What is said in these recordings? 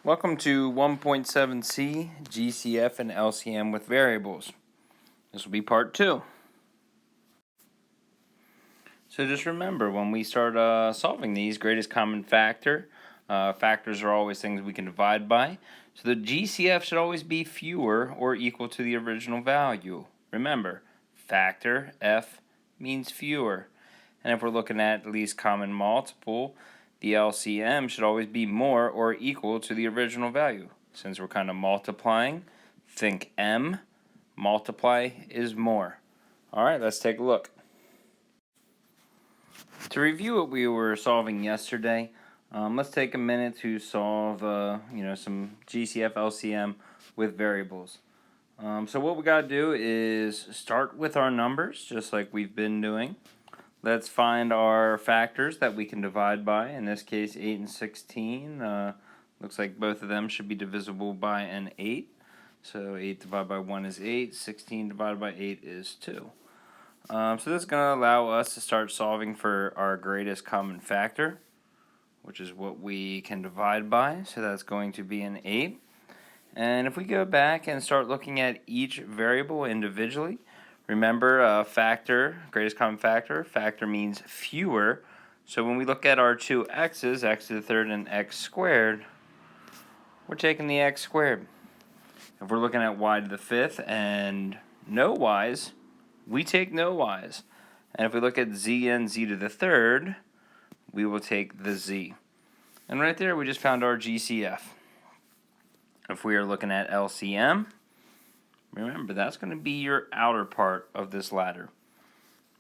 Welcome to 1.7c GCF and LCM with variables. This will be part 2. So just remember, when we start solving these, greatest common factor, factors are always things we can divide by. So the GCF should always be fewer or equal to the original value. Remember, factor, F, means fewer. And if we're looking at least common multiple, the LCM should always be more or equal to the original value. Since we're kind of multiplying, think M, multiply is more. Alright, let's take a look. To review what we were solving yesterday, let's take a minute to solve some GCF LCM with variables. So what we got to do is start with our numbers, just like we've been doing. Let's find our factors that we can divide by. In this case, 8 and 16. Looks like both of them should be divisible by an 8. So 8 divided by 1 is 8. 16 divided by 8 is 2. So this is going to allow us to start solving for our greatest common factor, which is what we can divide by. So that's going to be an 8. And if we go back and start looking at each variable individually, remember, factor, greatest common factor, factor means fewer. So when we look at our two x's, x to the third and x squared, we're taking the x squared. If we're looking at y to the fifth and no y's, we take no y's. And if we look at z and z to the third, we will take the z. And right there we just found our GCF. If we are looking at LCM, remember, that's going to be your outer part of this ladder.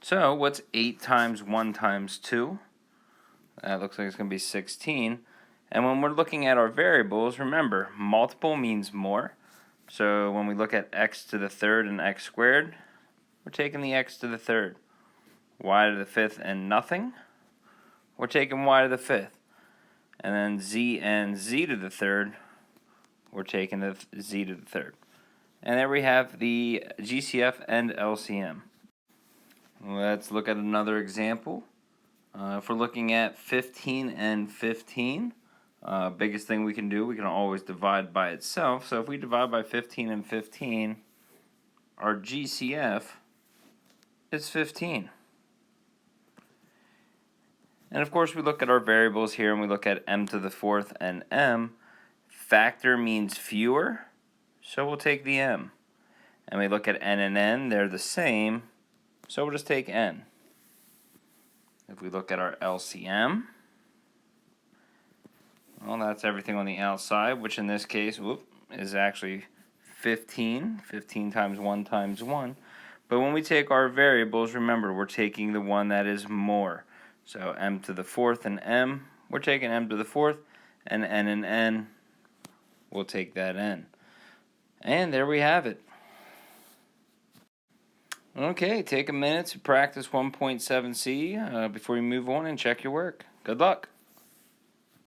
So what's 8 times 1 times 2? That looks like it's going to be 16. And when we're looking at our variables, remember, multiple means more. So when we look at x to the third and x squared, we're taking the x to the third. Y to the fifth and nothing, we're taking y to the fifth. And then z and z to the third, we're taking the z to the third. And there we have the GCF and LCM. Let's look at another example. If we're looking at 15 and 15, biggest thing we can do, we can always divide by itself. So if we divide by 15 and 15, our GCF is 15. And of course we look at our variables here and we look at m to the fourth and m. Factor means fewer, so we'll take the m. And we look at n and n, they're the same, so we'll just take n. If we look at our LCM, well, that's everything on the outside, which in this case is actually 15. 15 times 1 times 1. But when we take our variables, remember, we're taking the one that is more. So m to the fourth and m, we're taking m to the fourth, and n, we'll take that n. And there we have it. Okay, take a minute to practice 1.7c before you move on and check your work. Good luck.